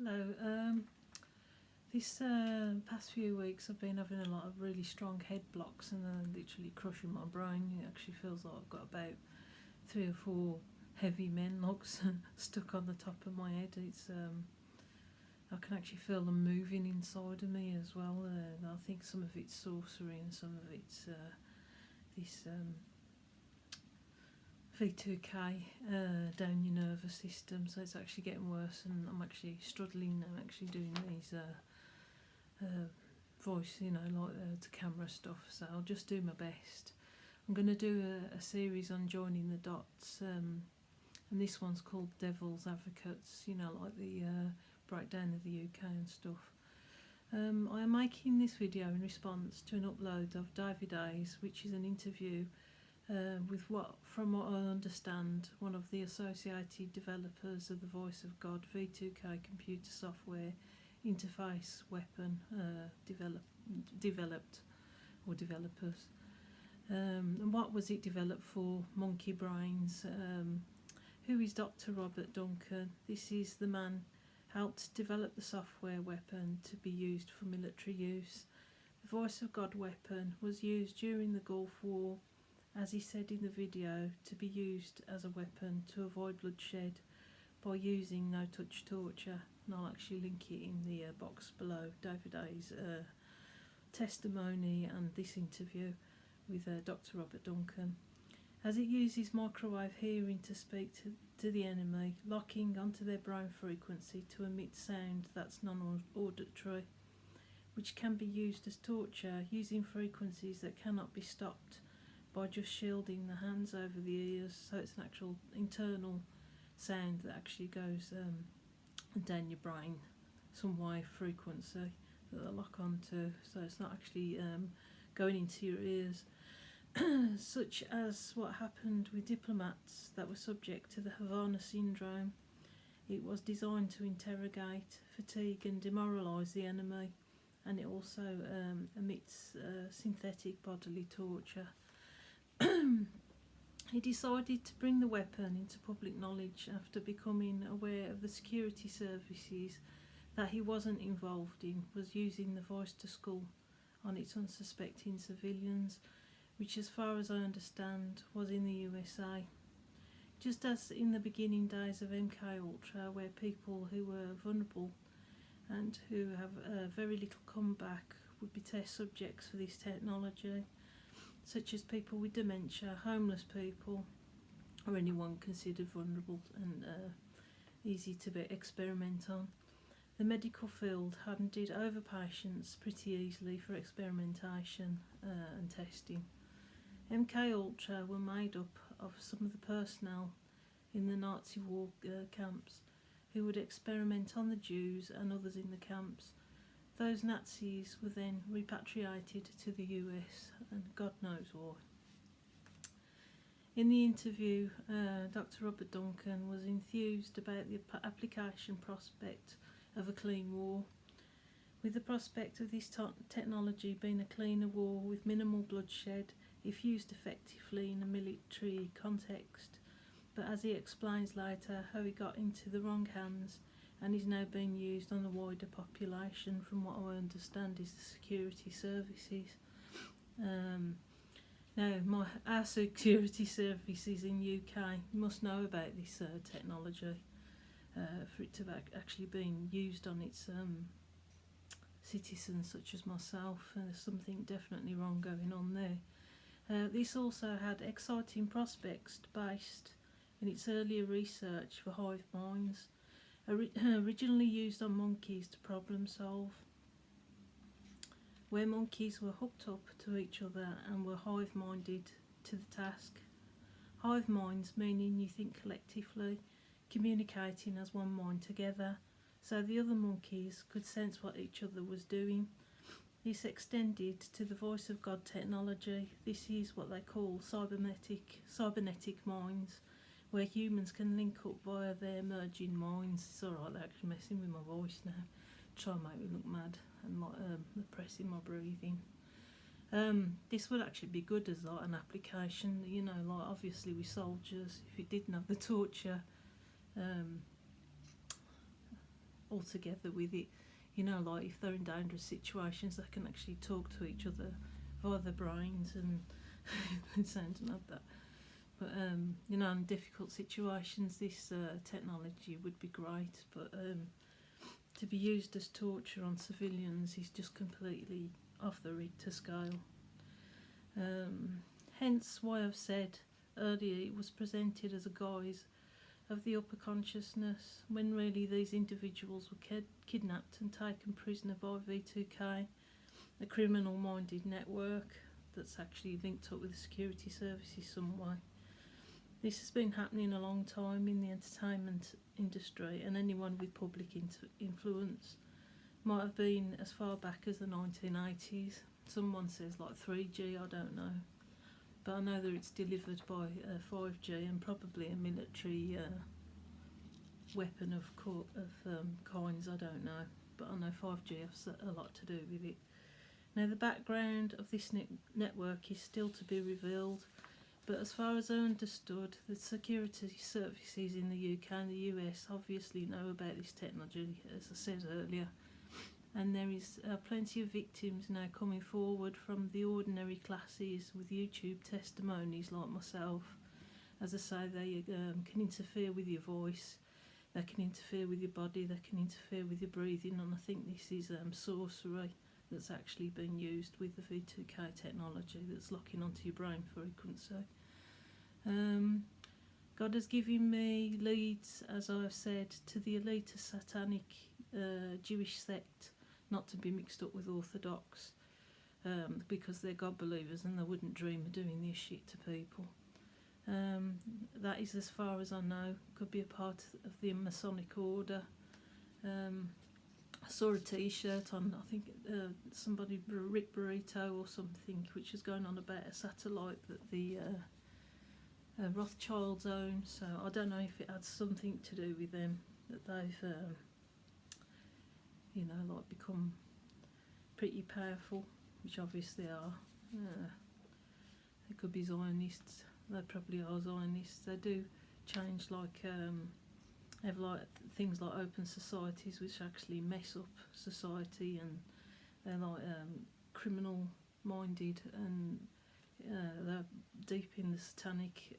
Hello. This past few weeks I've been having a lot of really strong head blocks and they're literally crushing my brain. It actually feels like I've got about 3 or 4 heavy men logs stuck on the top of my head. I can actually feel them moving inside of me as well. I think some of it's sorcery and some of it's this V2K down your nervous system, so it's actually getting worse, and I'm actually struggling now actually doing these voice, to camera stuff, so I'll just do my best. I'm going to do a series on joining the dots, and this one's called Devil's Advocates, like the breakdown of the UK and stuff. I am making this video in response to an upload of David Hayes, which is an interview with from what I understand, one of the associated developers of the Voice of God V2K computer software interface weapon developed or developers. And what was it developed for? Monkey brains. Who is Dr. Robert Duncan? This is the man helped develop the software weapon to be used for military use. The Voice of God weapon was used during the Gulf War, as he said in the video, to be used as a weapon to avoid bloodshed by using no-touch torture. And I'll actually link it in the box below, David Hayes' testimony and this interview with Dr. Robert Duncan. As it uses microwave hearing to speak to the enemy, locking onto their brain frequency to emit sound that's non-auditory, which can be used as torture, using frequencies that cannot be stopped by just shielding the hands over the ears. So it's an actual internal sound that actually goes down your brain, some wave frequency that they lock onto, so it's not actually going into your ears. Such as what happened with diplomats that were subject to the Havana syndrome. It was designed to interrogate, fatigue and demoralise the enemy, and it also emits synthetic bodily torture. He decided to bring the weapon into public knowledge after becoming aware of the security services that he wasn't involved in was using the Voice to Skull on its unsuspecting civilians, which, as far as I understand, was in the USA. Just as in the beginning days of MKUltra, where people who were vulnerable and who have very little comeback would be test subjects for this technology, such as people with dementia, homeless people, or anyone considered vulnerable and easy to experiment on. The medical field handed over patients pretty easily for experimentation and testing. MKUltra were made up of some of the personnel in the Nazi war camps who would experiment on the Jews and others in the camps. Those Nazis were then repatriated to the US, and God knows why. In the interview, Dr. Robert Duncan was enthused about the application prospect of a clean war, with the prospect of this technology being a cleaner war with minimal bloodshed if used effectively in a military context. But as he explains later, how he got into the wrong hands and is now being used on the wider population, from what I understand is the security services. Now, our security services in UK must know about this technology for it to have actually been used on its citizens such as myself, and there's something definitely wrong going on there. This also had exciting prospects based in its earlier research for hive minds, originally used on monkeys to problem solve, where monkeys were hooked up to each other and were hive-minded to the task. Hive minds meaning you think collectively, communicating as one mind together, so the other monkeys could sense what each other was doing. This extended to the Voice of God technology. This is what they call cybernetic minds, where humans can link up via their merging minds. It's alright, they're actually messing with my voice now, try and make me look mad and like oppressing my breathing. This would actually be good as like an application, like obviously with soldiers, if it didn't have the torture all together with it. You know, like if they're in dangerous situations, they can actually talk to each other via their brains, and it sounds like that. But you know, in difficult situations, this technology would be great. But to be used as torture on civilians is just completely off the Richter scale. Hence why I've said earlier it was presented as a guise of the upper consciousness, when really these individuals were kidnapped and taken prisoner by V2K, a criminal-minded network that's actually linked up with the security services some way. This has been happening a long time in the entertainment industry, and anyone with public influence might have been as far back as the 1980s. Someone says like 3G, I don't know. But I know that it's delivered by 5G and probably a military weapon of kinds, I don't know. But I know 5G has a lot to do with it. Now, the background of this network is still to be revealed, but as far as I understood, the security services in the UK and the US obviously know about this technology, as I said earlier. And there is plenty of victims now coming forward from the ordinary classes with YouTube testimonies like myself. As I say, they can interfere with your voice, they can interfere with your body, they can interfere with your breathing, and I think this is sorcery that's actually been used with the V2K technology that's locking onto your brain for frequency. God has given me leads, as I've said, to the elite satanic Jewish sect, not to be mixed up with Orthodox, because they're God believers and they wouldn't dream of doing this shit to people. That is as far as I know. Could be a part of the Masonic order. I saw a t-shirt on, I think somebody, Rick Burrito or something, which was going on about a satellite that the Rothschilds own. So I don't know if it had something to do with them, that they've you know, like become pretty powerful, which obviously are. They could be Zionists. They probably are Zionists. They do change, like have like things like open societies, which actually mess up society, and they're like criminal minded, and they're deep in the satanic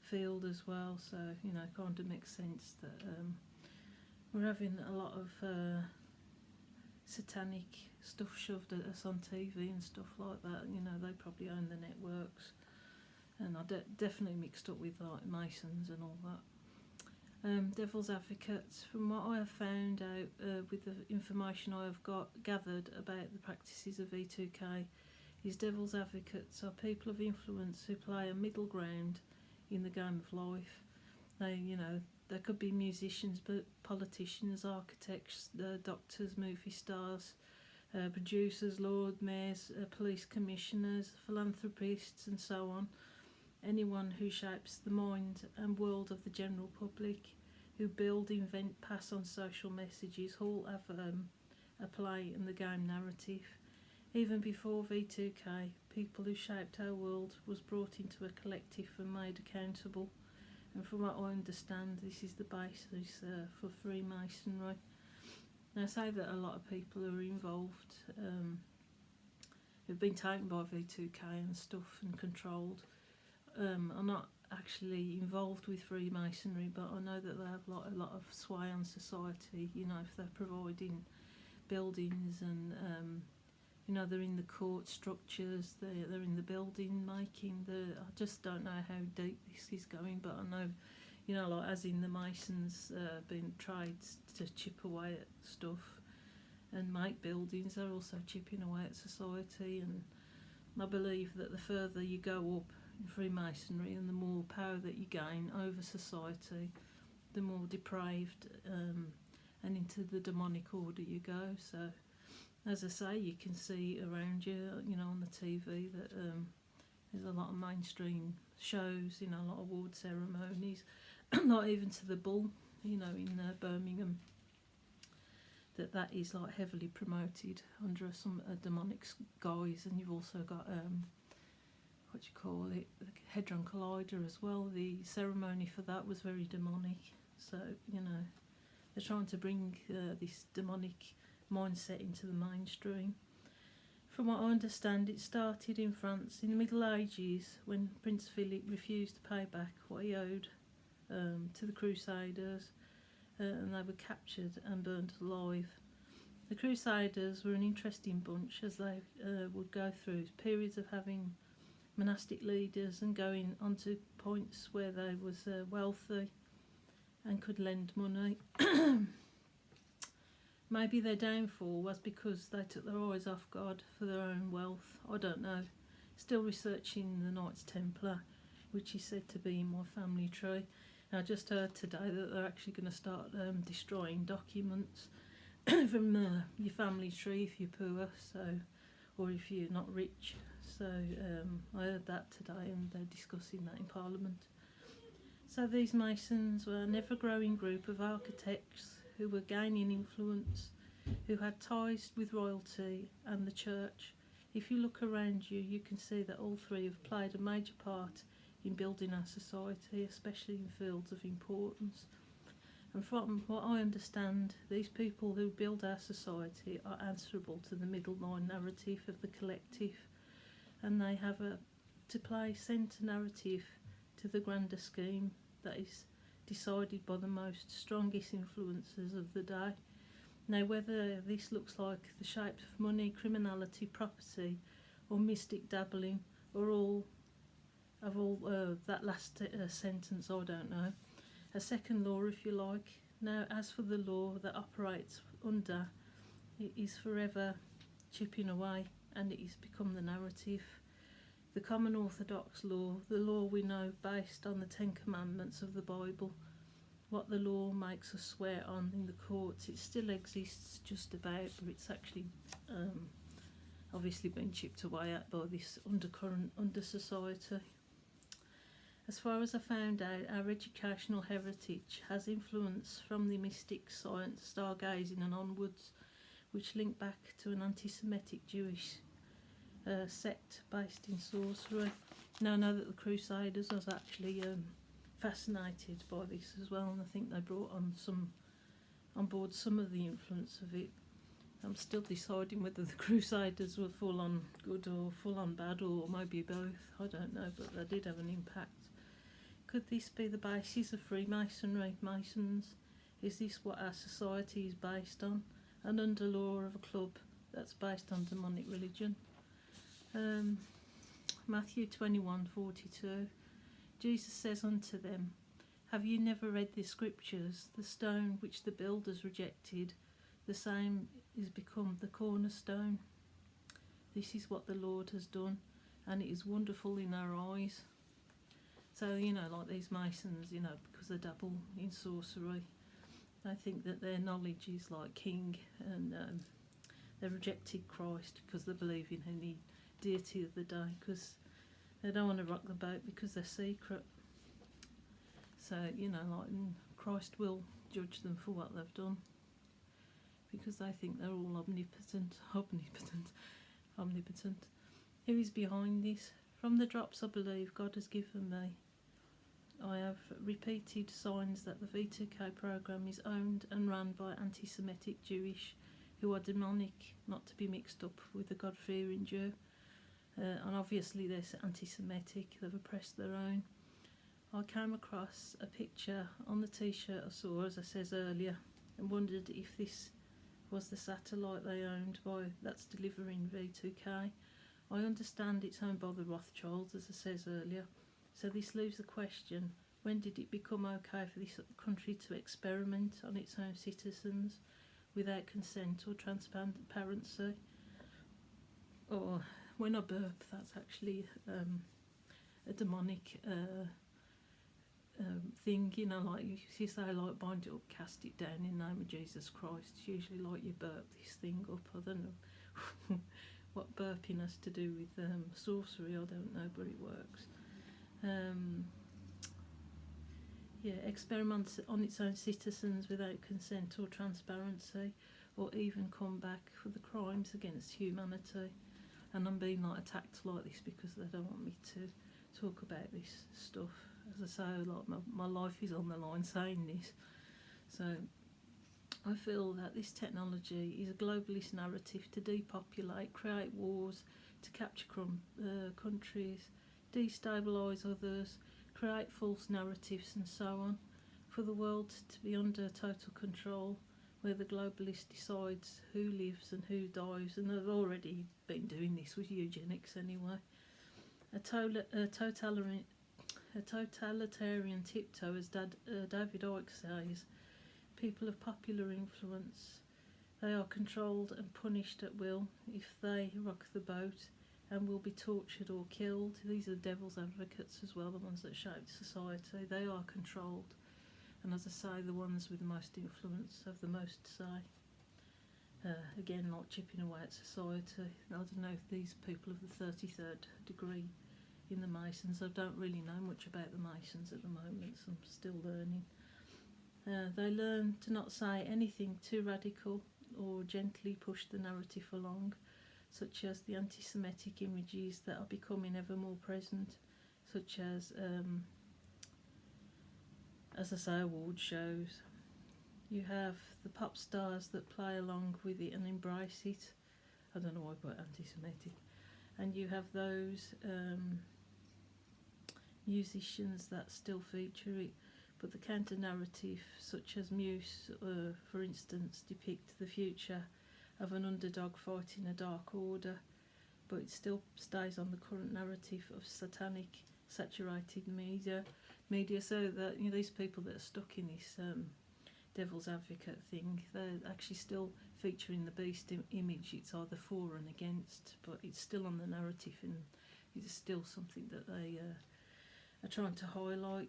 field as well. So you know, it kind of makes sense that we're having a lot of satanic stuff shoved at us on TV and stuff like that. You know, they probably own the networks, and I definitely mixed up with like Masons and all that. Devil's advocates, from what I have found out with the information I have gathered about the practices of V2K, is devil's advocates are people of influence who play a middle ground in the game of life. They could be musicians, but politicians, architects, doctors, movie stars, producers, lord mayors, police commissioners, philanthropists, and so on. Anyone who shapes the mind and world of the general public, who build, invent, pass on social messages, all have a play in the game narrative. Even before V2K, people who shaped our world was brought into a collective and made accountable. And from what I understand, this is the basis for Freemasonry. Now, I say that a lot of people who are involved, who've been taken by V2K and stuff and controlled, are not actually involved with Freemasonry, but I know that they have a lot of sway on society. You know, if they're providing buildings and they're in the court structures, they're in the building making I just don't know how deep this is going, but I know, like as in the Masons being tried to chip away at stuff and make buildings, they're also chipping away at society. And I believe that the further you go up in Freemasonry and the more power that you gain over society, the more depraved and into the demonic order you go. So, as I say, you can see around you, on the TV that there's a lot of mainstream shows, a lot of award ceremonies, not even to the Bull, in Birmingham, that is like heavily promoted under some demonic guise. And you've also got the Hadron Collider as well. The ceremony for that was very demonic. So They're trying to bring this demonic mindset into the mainstream. From what I understand, it started in France in the Middle Ages when Prince Philip refused to pay back what he owed to the Crusaders, and they were captured and burned alive. The Crusaders were an interesting bunch, as they would go through periods of having monastic leaders and going onto points where they was wealthy and could lend money. Maybe their downfall was because they took their eyes off God for their own wealth. I don't know. Still researching the Knights Templar, which is said to be in my family tree. And I just heard today that they're actually going to start destroying documents from your family tree if you're poor, so, or if you're not rich. So I heard that today, and they're discussing that in Parliament. So these Masons were an ever-growing group of architects who were gaining influence, who had ties with royalty and the church. If you look around you, you can see that all three have played a major part in building our society, especially in fields of importance. And from what I understand, these people who build our society are answerable to the middle line narrative of the collective, and they have to play centre narrative to the grander scheme that is decided by the most strongest influences of the day. Now, whether this looks like the shape of money, criminality, property, or mystic dabbling, or all that last sentence, I don't know. A second law, if you like. Now, as for the law that operates under, it is forever chipping away, and it has become the narrative. The common orthodox law, the law we know based on the 10 Commandments of the Bible, what the law makes us swear on in the courts, it still exists just about, but it's actually obviously been chipped away at by this undercurrent under society. As far as I found out, our educational heritage has influence from the mystic science, stargazing and onwards, which link back to an anti-Semitic Jewish sect based in sorcery. Now I know that the Crusaders was actually fascinated by this as well, and I think they brought on board some of the influence of it. I'm still deciding whether the Crusaders were full on good or full on bad, or maybe both, I don't know, but they did have an impact. Could this be the basis of Freemasonry? Masons? Is this what our society is based on? An under law of a club that's based on demonic religion? Matthew 21:42. Jesus says unto them, have you never read the scriptures? The stone which the builders rejected, the same is become the cornerstone. This is what the Lord has done, and it is wonderful in our eyes. So, like these Masons, because they dabble in sorcery, they think that their knowledge is like king, and they rejected Christ because they believe in any deity of the day, because they don't want to rock the boat because they're secret. So, Christ will judge them for what they've done, because they think they're all omnipotent. Who is behind this? From the drops I believe God has given me, I have repeated signs that the V2K programme is owned and run by anti-Semitic Jewish who are demonic, not to be mixed up with the God-fearing Jew. And obviously they're anti-Semitic, they've oppressed their own. I came across a picture on the t-shirt I saw, as I said earlier, and wondered if this was the satellite they owned that's delivering V2K. I understand it's owned by the Rothschilds, as I said earlier. So this leaves the question, when did it become okay for this country to experiment on its own citizens without consent or transparency? Or when I burp, that's actually a demonic thing, like you say, like bind it up, cast it down in the name of Jesus Christ. It's usually like you burp this thing up. I don't know what burping has to do with sorcery, I don't know, but it works. Experiments on its own citizens without consent or transparency, or even come back for the crimes against humanity. And I'm being attacked like this because they don't want me to talk about this stuff. As I say, my life is on the line saying this. So I feel that this technology is a globalist narrative to depopulate, create wars, to capture countries, destabilise others, create false narratives and so on, for the world to be under total control, where the globalist decides who lives and who dies, and they've already been doing this with eugenics anyway. A totalitarian tiptoe, as David Icke says, people of popular influence, they are controlled and punished at will if they rock the boat, and will be tortured or killed. These are devil's advocates as well, the ones that shape society. They are controlled, and as I say, the ones with the most influence have the most to say. Again, like chipping away at society. I don't know if these people of the 33rd degree in the Masons, I don't really know much about the Masons at the moment, so I'm still learning. They learn to not say anything too radical or gently push the narrative along, such as the anti-Semitic images that are becoming ever more present, such as I say, award shows. You have the pop stars that play along with it and embrace it. I don't know why I put anti-Semitic. And you have those musicians that still feature it, but the counter-narrative, such as Muse, for instance, depict the future of an underdog fighting a dark order, but it still stays on the current narrative of satanic, saturated media, so that these people that are stuck in this devil's advocate thing, they're actually still featuring the beast image. It's either for and against, but it's still on the narrative, and it's still something that they are trying to highlight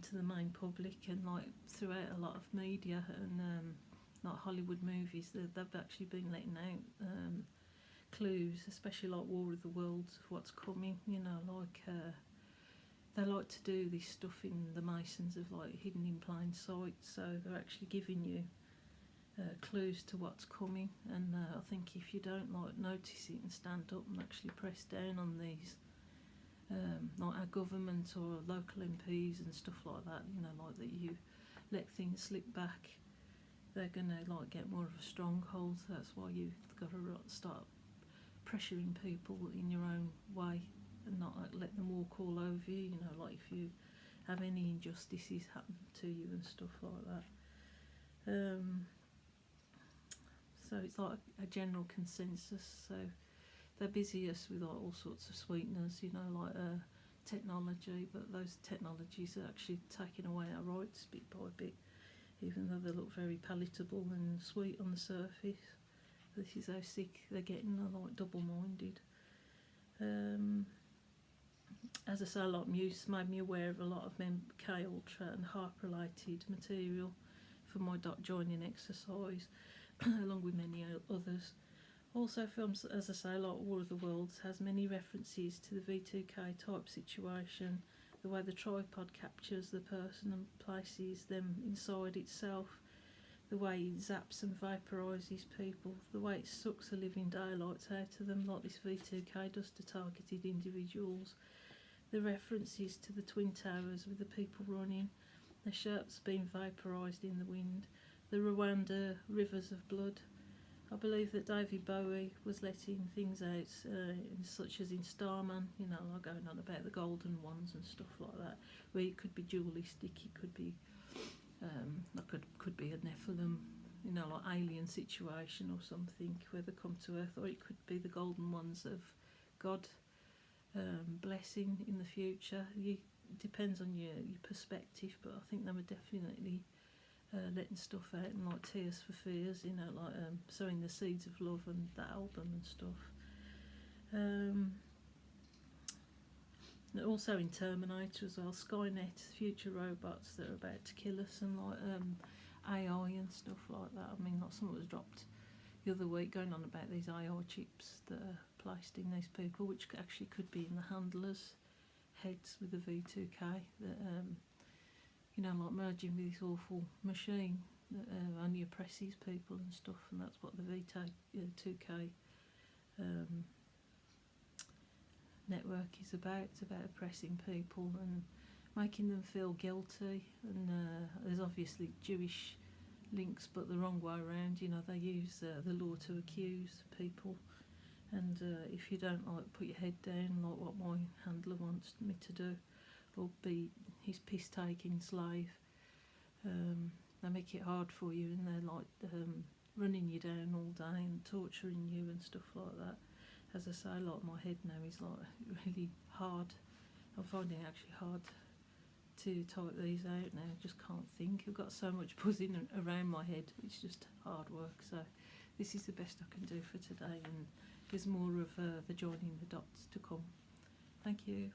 to the main public, and like throughout a lot of media and like Hollywood movies, they've actually been letting out clues, especially like War of the Worlds, of what's coming. Like they like to do this stuff in the Masons of like hidden in plain sight, so they're actually giving you clues to what's coming. And I think if you don't like notice it and stand up and actually press down on these, like our government or local MPs and stuff like that, like that you let things slip back, they're gonna like get more of a stronghold. That's why you've got to start pressuring people in your own way and not like let them walk all over you. Like if you have any injustices happen to you and stuff like that. So it's like a general consensus. So they're busy us with like all sorts of sweeteners, like technology, but those technologies are actually taking away our rights bit by bit, even though they look very palatable and sweet on the surface. This is how sick they're getting. They're like double-minded. As I say, like Muse made me aware of a lot of MK Ultra and HARP-related material for my dot joining exercise, along with many others. Also, films, as I say, like War of the Worlds, has many references to the V2K type situation, the way the tripod captures the person and places them inside itself, the way it zaps and vaporises people, the way it sucks the living daylights out of them, like this V2K does to targeted individuals, the references to the Twin Towers with the people running, the shirts being vaporised in the wind, the Rwanda rivers of blood. I believe that David Bowie was letting things out, such as in Starman, like going on about the golden ones and stuff like that, where it could be dualistic, it could be, could be a Nephilim, like alien situation or something, where they come to Earth, or it could be the golden ones of God blessing in the future. It depends on your perspective, but I think they were definitely letting stuff out, and like Tears for Fears, like sowing the seeds of love, and that album and stuff. Also in Terminator as well, Skynet, future robots that are about to kill us, and like AI and stuff like that. I mean, like something was dropped the other week going on about these AI chips that are placed in these people, which actually could be in the handlers' heads with the V2K, that like merging with this awful machine that only oppresses people and stuff, and that's what the V2K network is about. It's about oppressing people and making them feel guilty, and there's obviously Jewish links, but the wrong way around. You know, they use the law to accuse people, and if you don't like put your head down, like what my handler wants me to do, or be his piss-taking slave, they make it hard for you, and they're like running you down all day and torturing you and stuff like that. As I say, like my head now is like really hard. I'm finding it actually hard to type these out now. I just can't think. I've got so much buzzing around my head. It's just hard work. So this is the best I can do for today, and there's more of the joining the dots to come. Thank you.